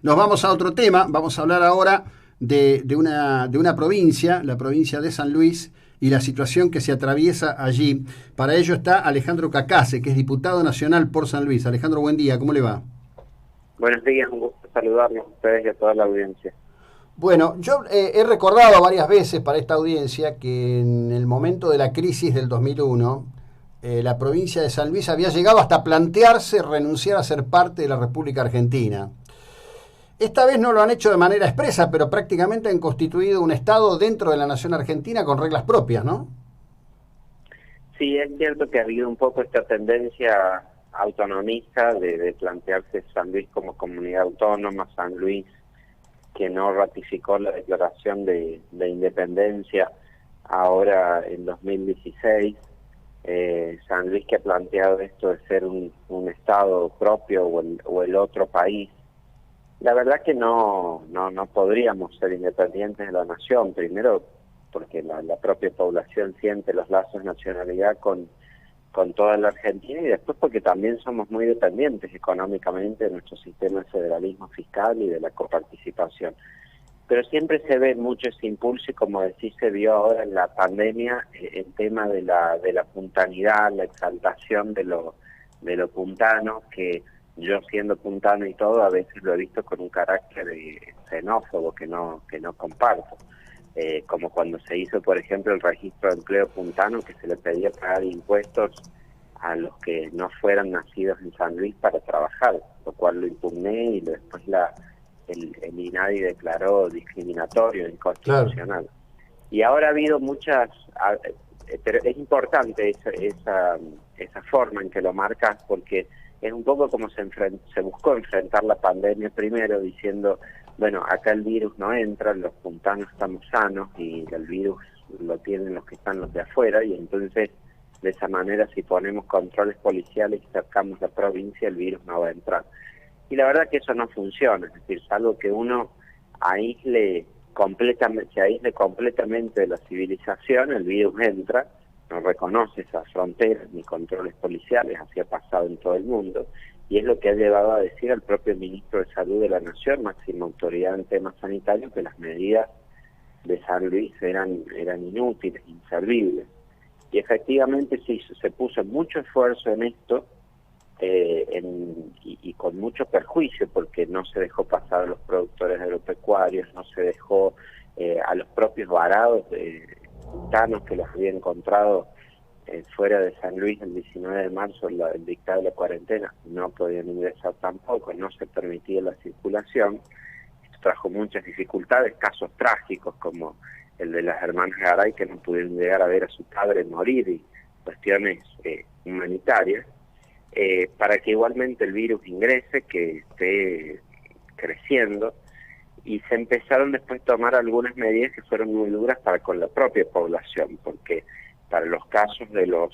Nos vamos a otro tema, vamos a hablar ahora de una provincia, la provincia de San Luis, y la situación que se atraviesa allí. Para ello está Alejandro Cacase, que es diputado nacional por San Luis. Alejandro, buen día, ¿cómo le va? Buenos días, un gusto saludarlos a ustedes y a toda la audiencia. Bueno, yo he recordado varias veces para esta audiencia que en el momento de la crisis del 2001, la provincia de San Luis había llegado hasta plantearse renunciar a ser parte de la República Argentina. Esta vez no lo han hecho de manera expresa, pero prácticamente han constituido un Estado dentro de la nación argentina con reglas propias, ¿no? Sí, es cierto que ha habido un poco esta tendencia autonomista de plantearse San Luis como comunidad autónoma, San Luis que no ratificó la declaración de independencia ahora en 2016, San Luis que ha planteado esto de ser un Estado propio o el otro país. La verdad que no podríamos ser independientes de la nación, primero porque la propia población siente los lazos de nacionalidad con toda la Argentina y después porque también somos muy dependientes económicamente de nuestro sistema de federalismo fiscal y de la coparticipación. Pero siempre se ve mucho ese impulso y como decís se vio ahora en la pandemia el tema de la puntanidad, la exaltación de lo puntano, que yo siendo puntano y todo a veces lo he visto con un carácter xenófobo que no comparto. Como cuando se hizo, por ejemplo, el registro de empleo puntano, que se le pedía pagar impuestos a los que no fueran nacidos en San Luis para trabajar, lo cual lo impugné y después el INADI declaró discriminatorio, Claro. inconstitucional. Y ahora ha habido pero es importante esa forma en que lo marcas porque es un poco como se buscó enfrentar la pandemia primero diciendo, bueno, acá el virus no entra, los puntanos estamos sanos y el virus lo tienen los que están los de afuera y entonces de esa manera si ponemos controles policiales y cercamos la provincia el virus no va a entrar. Y la verdad que eso no funciona, es decir, salvo que uno se aísle completamente de la civilización, el virus entra, no reconoce esas fronteras ni controles policiales, así ha pasado en todo el mundo, y es lo que ha llevado a decir al propio ministro de Salud de la Nación, máxima autoridad en temas sanitarios, que las medidas de San Luis eran inútiles, inservibles. Y efectivamente se puso mucho esfuerzo en esto, y con mucho perjuicio porque no se dejó pasar a los productores agropecuarios, no se dejó a los propios varados puntanos que los había encontrado fuera de San Luis el 19 de marzo, el dictado de la cuarentena, no podían ingresar tampoco, no se permitía la circulación. Esto trajo muchas dificultades, casos trágicos como el de las hermanas Garay que no pudieron llegar a ver a su padre morir y cuestiones humanitarias. Para que igualmente el virus ingrese, que esté creciendo, y se empezaron después a tomar algunas medidas que fueron muy duras para con la propia población, porque para los casos de los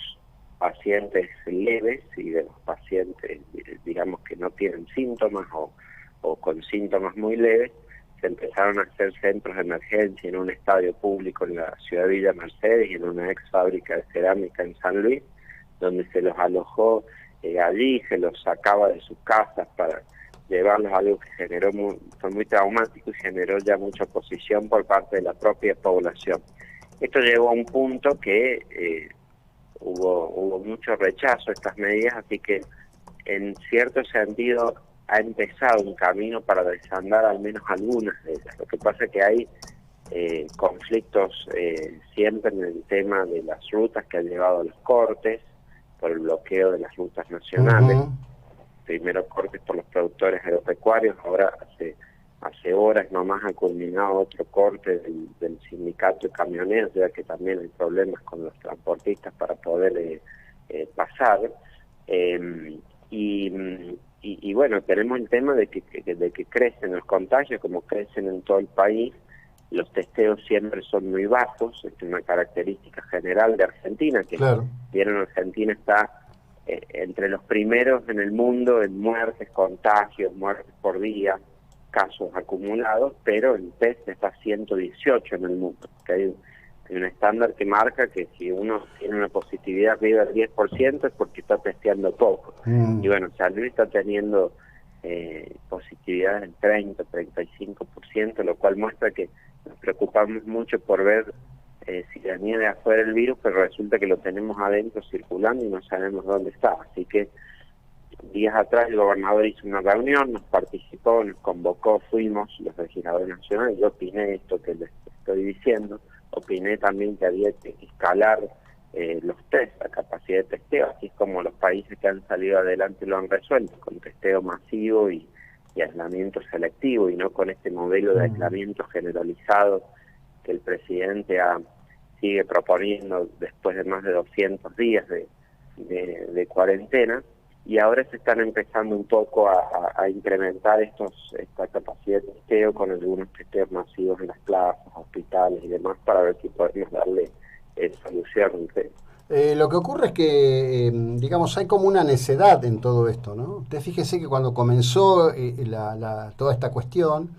pacientes leves y de los pacientes, digamos, que no tienen síntomas o con síntomas muy leves, se empezaron a hacer centros de emergencia en un estadio público en la ciudad de Villa Mercedes y en una ex fábrica de cerámica en San Luis, donde se los alojó allí, se los sacaba de sus casas para llevarlos a algo que fue muy traumático y generó ya mucha oposición por parte de la propia población. Esto llegó a un punto que hubo mucho rechazo a estas medidas, así que en cierto sentido ha empezado un camino para desandar al menos algunas de ellas. Lo que pasa es que hay conflictos siempre en el tema de las rutas que han llevado a los cortes, por el bloqueo de las rutas nacionales, Ujú. primero cortes por los productores agropecuarios, ahora hace horas nomás ha culminado otro corte del sindicato de camioneros, ya que también hay problemas con los transportistas para poder pasar. Y bueno, tenemos el tema de que crecen los contagios, como crecen en todo el país. Los testeos siempre son muy bajos, es una característica general de Argentina, que Claro. vieron Argentina está entre los primeros en el mundo en muertes, contagios, muertes por día, casos acumulados, pero el test está 118 en el mundo, que hay un estándar que marca que si uno tiene una positividad arriba del 10% es porque está testeando poco. Y bueno, San Luis está teniendo positividad del 30-35%, lo cual muestra que nos preocupamos mucho por ver si venía de afuera el virus, pero resulta que lo tenemos adentro circulando y no sabemos dónde está. Así que días atrás el gobernador hizo una reunión, nos participó, nos convocó, fuimos los legisladores nacionales. Yo opiné esto que les estoy diciendo, opiné también que había que escalar los test, la capacidad de testeo, así es como los países que han salido adelante lo han resuelto, con testeo masivo y aislamiento selectivo, y no con este modelo de aislamiento generalizado que el presidente sigue proponiendo después de más de 200 días de cuarentena. Y ahora se están empezando un poco a incrementar esta capacidad de testeo con algunos testeos masivos en las plazas, hospitales y demás, para ver si podemos darle solución. Lo que ocurre es que, digamos, hay como una necedad en todo esto, ¿no? Usted fíjese que cuando comenzó toda esta cuestión,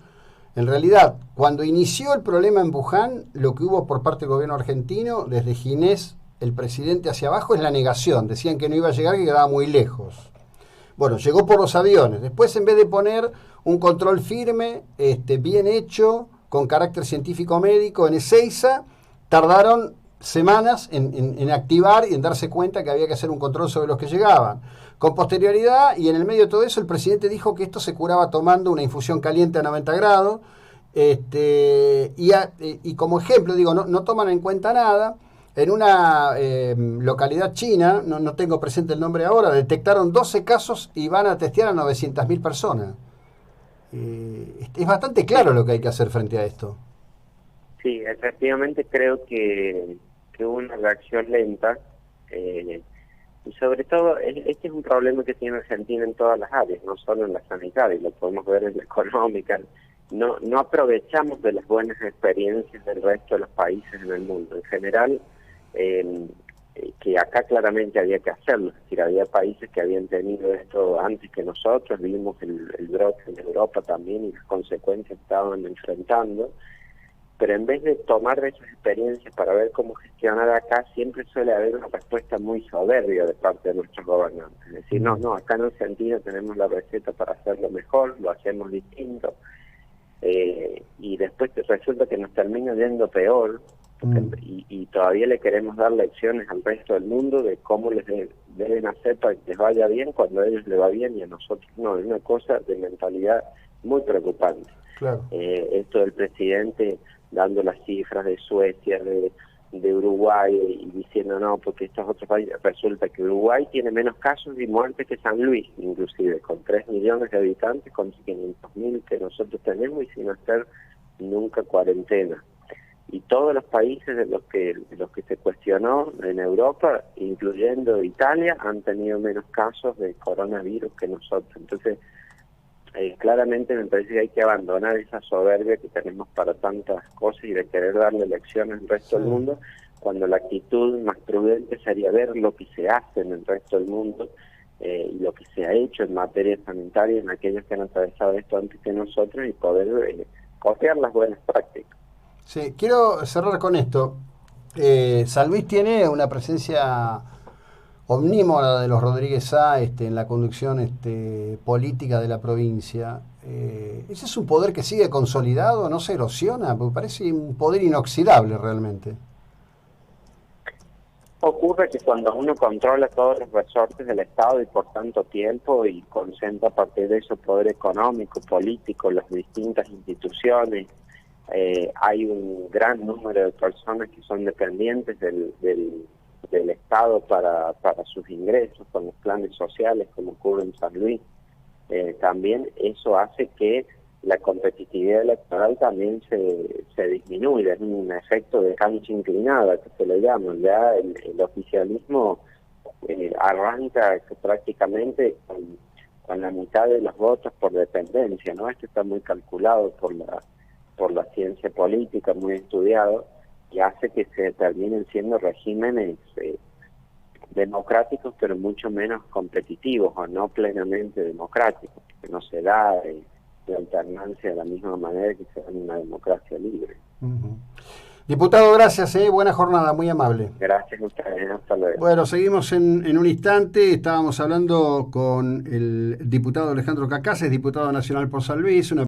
en realidad, cuando inició el problema en Wuhan, lo que hubo por parte del gobierno argentino, desde Ginés, el presidente hacia abajo, es la negación. Decían que no iba a llegar, que quedaba muy lejos. Bueno, llegó por los aviones. Después, en vez de poner un control firme, bien hecho, con carácter científico-médico en Ezeiza, tardaron semanas en activar y en darse cuenta que había que hacer un control sobre los que llegaban. Con posterioridad, y en el medio de todo eso, el presidente dijo que esto se curaba tomando una infusión caliente a 90 grados, y como ejemplo, digo, no toman en cuenta nada. En una localidad china, no tengo presente el nombre ahora, detectaron 12 casos y van a testear a 900.000 personas. Es bastante claro lo que hay que hacer frente a esto. Sí, efectivamente creo que hubo una reacción lenta, y sobre todo este es un problema que tiene Argentina en todas las áreas, no solo en la sanitaria, lo podemos ver en la económica. No aprovechamos de las buenas experiencias del resto de los países en el mundo. En general, que acá claramente había que hacerlo, es decir, había países que habían tenido esto antes que nosotros, vimos el brote en Europa también y las consecuencias estaban enfrentando, pero en vez de tomar de esas experiencias para ver cómo gestionar acá, siempre suele haber una respuesta muy soberbia de parte de nuestros gobernantes, es decir, no, acá en Argentina tenemos la receta para hacerlo mejor, lo hacemos distinto, y después resulta que nos termina yendo peor, y todavía le queremos dar lecciones al resto del mundo de cómo les deben hacer para que les vaya bien cuando a ellos les va bien y a nosotros no. Es una cosa de mentalidad muy preocupante. Claro. Esto del presidente dando las cifras de Suecia, de Uruguay, y diciendo no, porque estos otros países, resulta que Uruguay tiene menos casos y muertes que San Luis, inclusive, con 3 millones de habitantes, con 500.000 que nosotros tenemos y sin hacer nunca cuarentena. Y todos los países de los que se cuestionó en Europa, incluyendo Italia, han tenido menos casos de coronavirus que nosotros. Entonces, claramente me parece que hay que abandonar esa soberbia que tenemos para tantas cosas y de querer darle lecciones al resto del mundo, cuando la actitud más prudente sería ver lo que se hace en el resto del mundo y lo que se ha hecho en materia sanitaria en aquellos que han atravesado esto antes que nosotros y poder copiar las buenas prácticas. Sí, quiero cerrar con esto. San Luis tiene una presencia omnímoda de los Rodríguez Sá en la conducción política de la provincia. ¿Ese es un poder que sigue consolidado, no se erosiona? Porque parece un poder inoxidable realmente. Ocurre que cuando uno controla todos los resortes del Estado y por tanto tiempo y concentra a partir de eso poder económico, político, las distintas instituciones, hay un gran número de personas que son dependientes del Estado para sus ingresos, con los planes sociales, como ocurre en San Luis. También eso hace que la competitividad electoral también se disminuya, es un efecto de cancha inclinada que se le llama. Ya el oficialismo arranca prácticamente con la mitad de los votos por dependencia, ¿no? Esto está muy calculado por la ciencia política, muy estudiado, y hace que se terminen siendo regímenes democráticos, pero mucho menos competitivos o no plenamente democráticos, que no se da de alternancia de la misma manera que se da en una democracia libre. Diputado, gracias, buena jornada, muy amable. Gracias a ustedes, hasta luego. Bueno, seguimos en un instante. Estábamos hablando con el diputado Alejandro Cacases, diputado nacional por San Luis, una